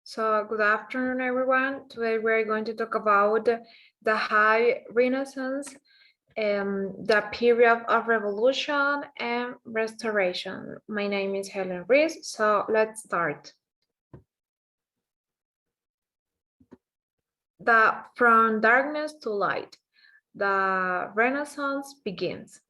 So good afternoon, everyone. Today we're going to talk about the High Renaissance, the period of revolution and restoration. My name is Helen Rees, so let's start. From darkness to light, the Renaissance begins.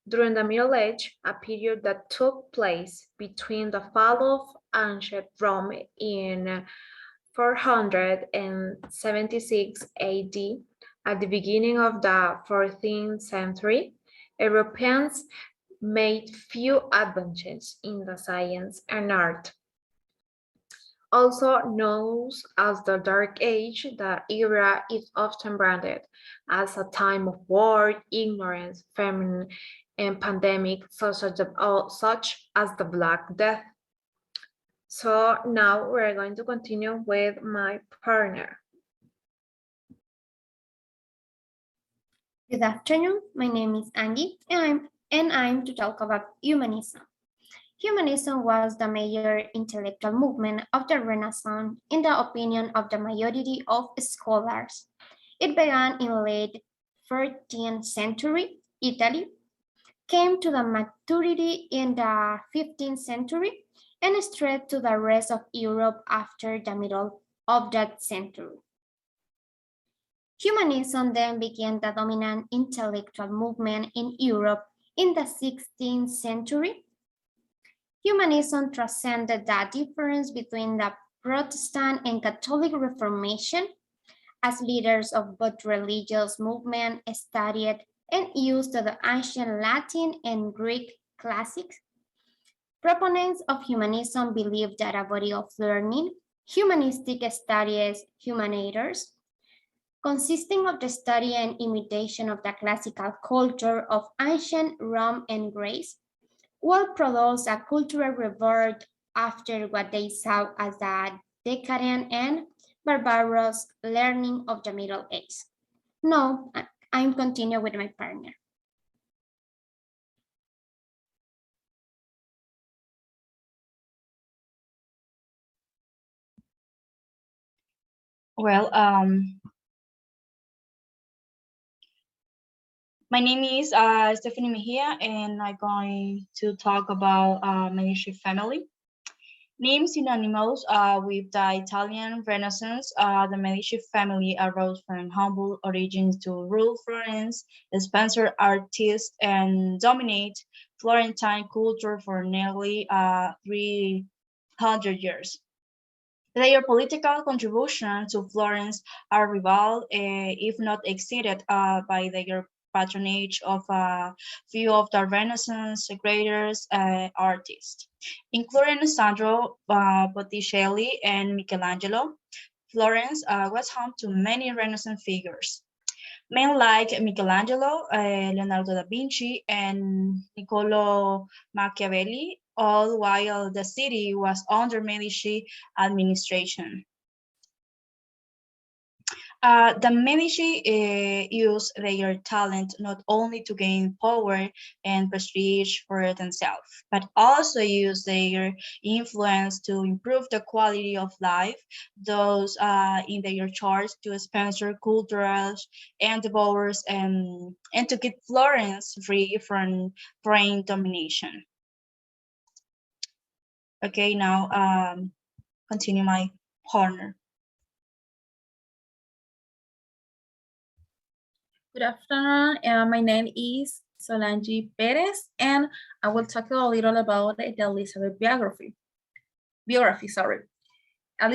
During the Middle Age, a period that took place between the fall of ancient Rome in 476 AD, at the beginning of the 14th century, Europeans made few advances in the science and art. Also known as the Dark Age, the era is often branded as a time of war, ignorance, famine, and pandemic, such as the Black Death. So now we're going to continue with my partner. Good afternoon, my name is Angie and I'm to talk about humanism. Humanism was the major intellectual movement of the Renaissance in the opinion of the majority of scholars. It began in late 13th century Italy, came to the maturity in the 15th century, and spread to the rest of Europe after the middle of that century. Humanism then became the dominant intellectual movement in Europe in the 16th century. Humanism transcended the difference between the Protestant and Catholic Reformation, as leaders of both religious movements studied and used the ancient Latin and Greek classics. Proponents of humanism believed that a body of learning, humanistic studies, humanators, consisting of the study and imitation of the classical culture of ancient Rome and Greece, will produce a cultural revolt after what they saw as the decadent and barbarous learning of the Middle Ages. Now, I'm continuing with my partner. Well, my name is Stephanie Mejia, and I'm going to talk about Medici family. Named synonymous with the Italian Renaissance, the Medici family arose from humble origins to rule Florence, sponsor artists, and dominate Florentine culture for nearly 300 years. Their political contribution to Florence are rivaled, if not exceeded, by their patronage of a few of the Renaissance greatest artists, including Sandro Botticelli and Michelangelo. Florence was home to many Renaissance figures. Men like Michelangelo, Leonardo da Vinci, and Niccolo Machiavelli, all while the city was under Medici administration. The Medici used their talent not only to gain power and prestige for themselves, but also used their influence to improve the quality of life, those in their charge to sponsor cultural endeavors and to keep Florence free from foreign domination. Okay, now continue my partner. Good afternoon. My name is Solange Perez, and I will talk a little about the Elizabeth biography. Elizabeth I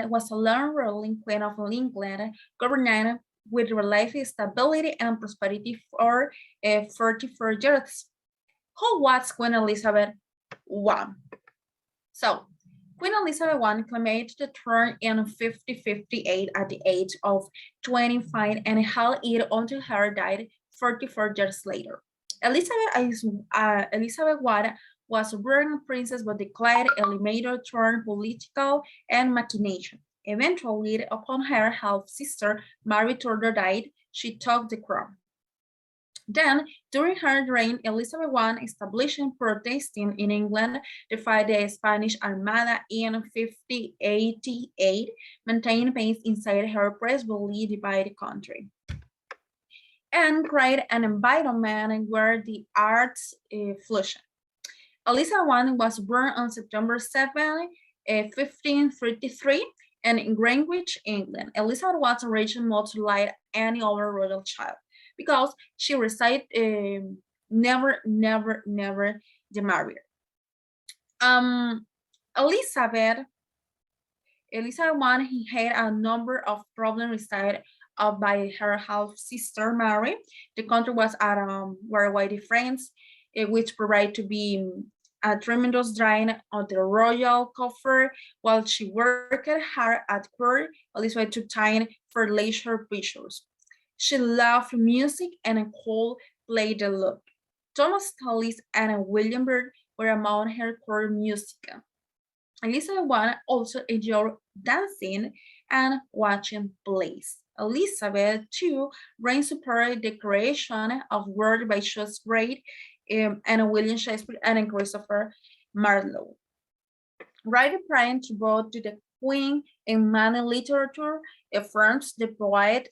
was a long ruling queen of England, governing with relative stability and prosperity for 44 years. Who was Queen Elizabeth I? So, Queen Elizabeth I claimed the throne in 1558 at the age of 25 and held it until her died 44 years later. Elizabeth I was born a princess but declared eliminated through political and machination. Eventually, upon her half-sister Mary Tudor died, she took the crown. Then, during her reign, Elizabeth I established protesting in England to fight the Spanish Armada in 1588, maintaining peace inside her previously divided country, and create an environment where the arts flourished. Elizabeth I was born on September 7, 1533, and in Greenwich, England. Elizabeth was raised much like any other royal child because she resided never married. Um, Elizabeth I he had a number of problems resided by her half sister Mary. The country was at worldwide difference, which proved to be a tremendous drain on the royal coffer. While she worked hard at court, Elizabeth took time for leisure pleasures. She loved music and could play the lute. Thomas Tallis and William Byrd were among her core music. Elizabeth I also enjoyed dancing and watching plays. Elizabeth II reigned supported the creation of works by Shakespeare and William Shakespeare and Christopher Marlowe. Writing prior to both to the Queen in many literature, affirms the poet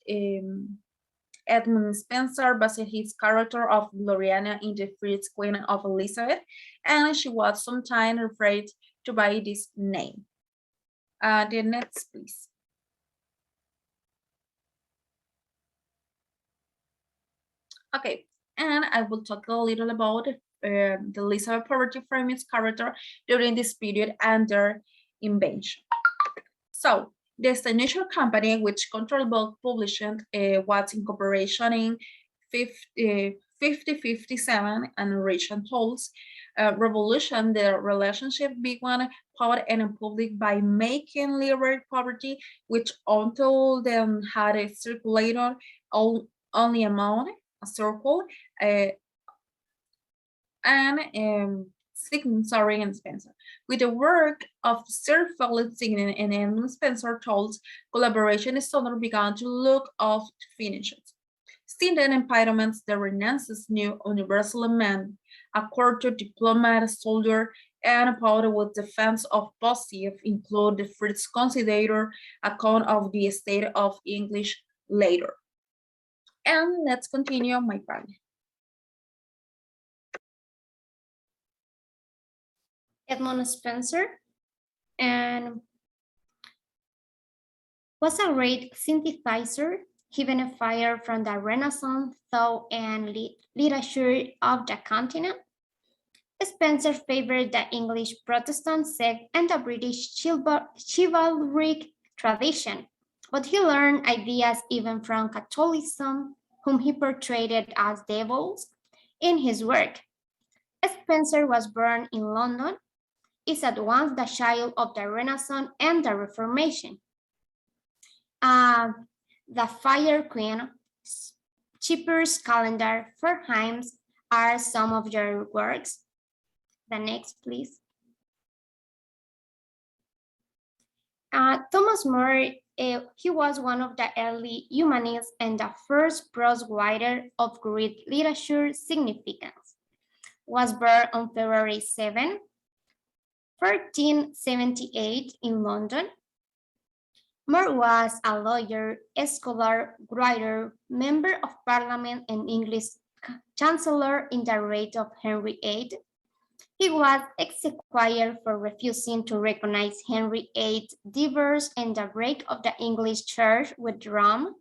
Edmund Spenser based his character of Gloriana in the first Queen of Elizabeth, and she was sometimes referred to by this name. The next, please. Okay, and I will talk a little about the Elizabeth poverty from its character during this period and their invention. So, the Nature Company, which controlled both publishing, was in corporation in 5057 and Richard Tolls revolution, the relationship between power and public by making liberal poverty, which until then had a circulator only amount, a circle, and Sorry, and Spencer. With the work of Sir Felix Signon and Edmund Spencer Tolls, collaboration standard began to look of finishes. Since then, impediments, the Renaissance new universal man, a court to diplomat, soldier, and power with defense of positive include the first considered account of the state of English later. And let's continue my part. Edmund Spencer and was a great synthesizer. He benefited from the Renaissance thought and literature of the continent. Spencer favored the English Protestant sect and the British chivalric tradition, but he learned ideas even from Catholicism, whom he portrayed as devils in his work. Spencer was born in London, is at once the child of the Renaissance and the Reformation. The Fire Queen, Chipper's Calendar for Hymns are some of their works. The next, please. Thomas More, he was one of the early humanists and the first prose writer of great literature significance. Was born on February 7, 1478 in London. More was a lawyer, a scholar, writer, member of parliament, and English chancellor in the reign of Henry VIII. He was executed for refusing to recognize Henry VIII's divorce and the break of the English church with Rome.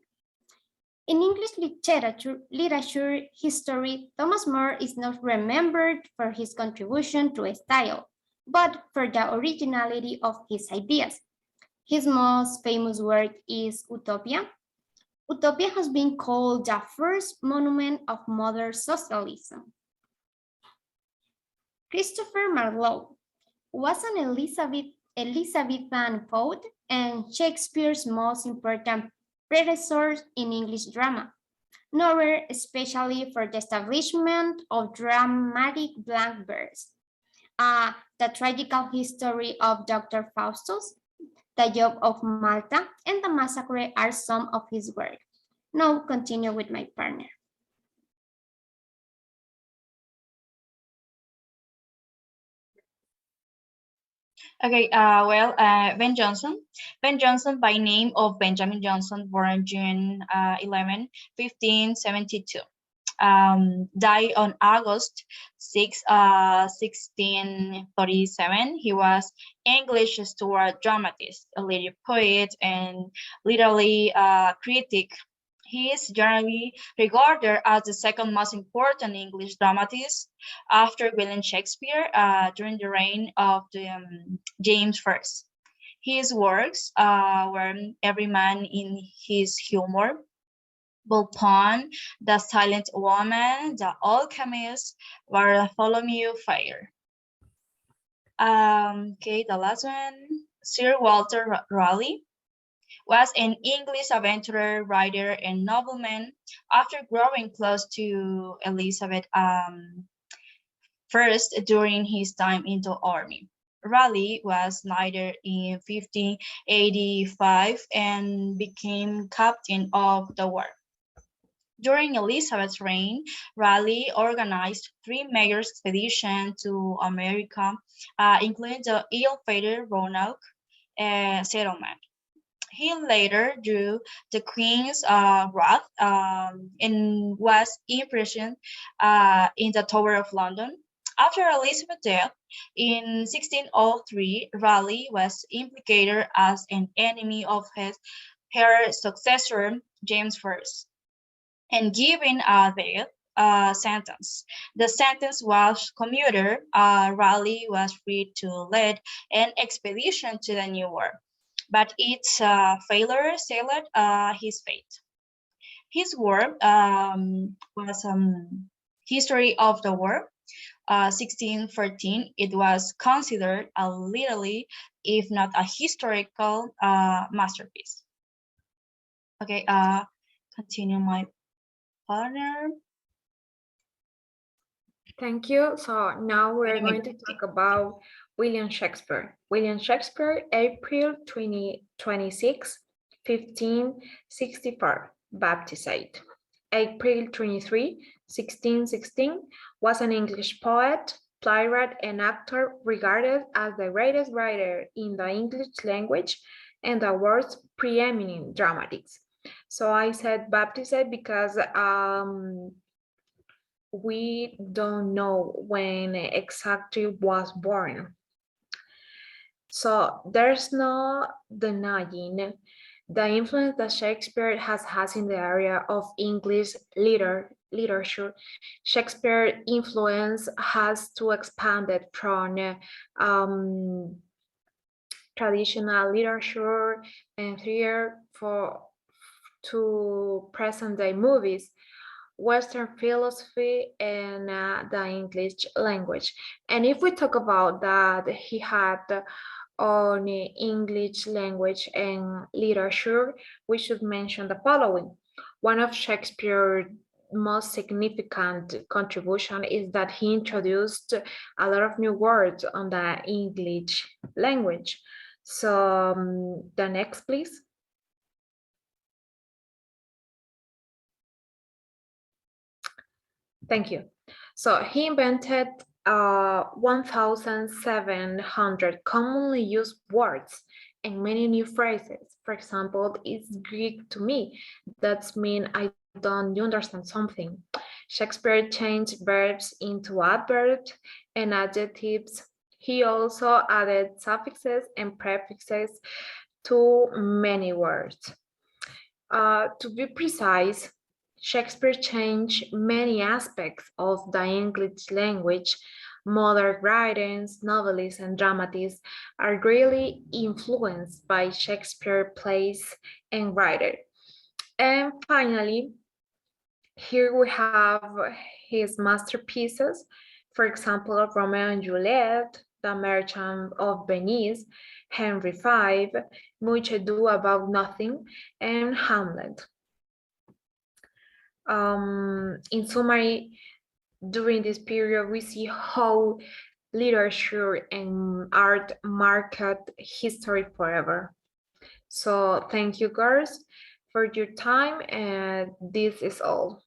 In English literature history, Thomas More is not remembered for his contribution to a style, but for the originality of his ideas. His most famous work is Utopia. Utopia has been called the first monument of modern socialism. Christopher Marlowe was an Elizabethan poet and Shakespeare's most important predecessor in English drama, noted especially for the establishment of dramatic blank verse. The tragical history of Dr. Faustus, the Job of Malta, and the Massacre are some of his work. Now continue with my partner. Okay, Ben Jonson. Ben Jonson, by name of Benjamin Jonson, born June 11, 1572. Died on August 6, 1637. He was English steward dramatist, a lyric poet, and literary critic. He is generally regarded as the second most important English dramatist after William Shakespeare during the reign of James I. His works were Every Man in His Humor, Volpone, The Silent Woman, The Alchemist, Bartholomew Fire. Okay, the last one, Sir Walter Raleigh was an English adventurer, writer, and nobleman. After growing close to Elizabeth first during his time in the army. Raleigh was knighted in 1585 and became captain of the war. During Elizabeth's reign, Raleigh organized three major expeditions to America, including the ill-fated Roanoke settlement. He later drew the Queen's wrath and was imprisoned in the Tower of London. After Elizabeth's death in 1603, Raleigh was implicated as an enemy of her successor, James I, and given a death sentence. The sentence was commuted. Raleigh was free to lead an expedition to the New World, but its failure sealed his fate. His work was History of the World, 1614. It was considered a literary, if not a historical, masterpiece. Okay, continue my partner. Thank you. So now we're going to talk about William Shakespeare. William Shakespeare, April 26, 1564, baptized. April 23, 1616, was an English poet, playwright, and actor regarded as the greatest writer in the English language and the world's preeminent dramatists. So I said baptized because we don't know when exactly was born. So there's no denying the influence that Shakespeare has in the area of English literature. Shakespeare's influence has to expanded from traditional literature and theater to present day movies, Western philosophy, and the English language. And if we talk about that, he had on English language and literature, we should mention the following. One of Shakespeare's most significant contribution is that he introduced a lot of new words on the English language. So the next, please. Thank you. So he invented 1,700 commonly used words and many new phrases. For example, it's Greek to me. That's mean I don't understand something. Shakespeare changed verbs into adverbs and adjectives. He also added suffixes and prefixes to many words. To be precise, Shakespeare changed many aspects of the English language. Modern writers, novelists, and dramatists are greatly influenced by Shakespeare's plays and writers. And finally, here we have his masterpieces, for example, Romeo and Juliet, The Merchant of Venice, Henry V, Much Ado About Nothing, and Hamlet. In summary, during this period, we see how literature and art marked history forever. So thank you, girls, for your time, and this is all.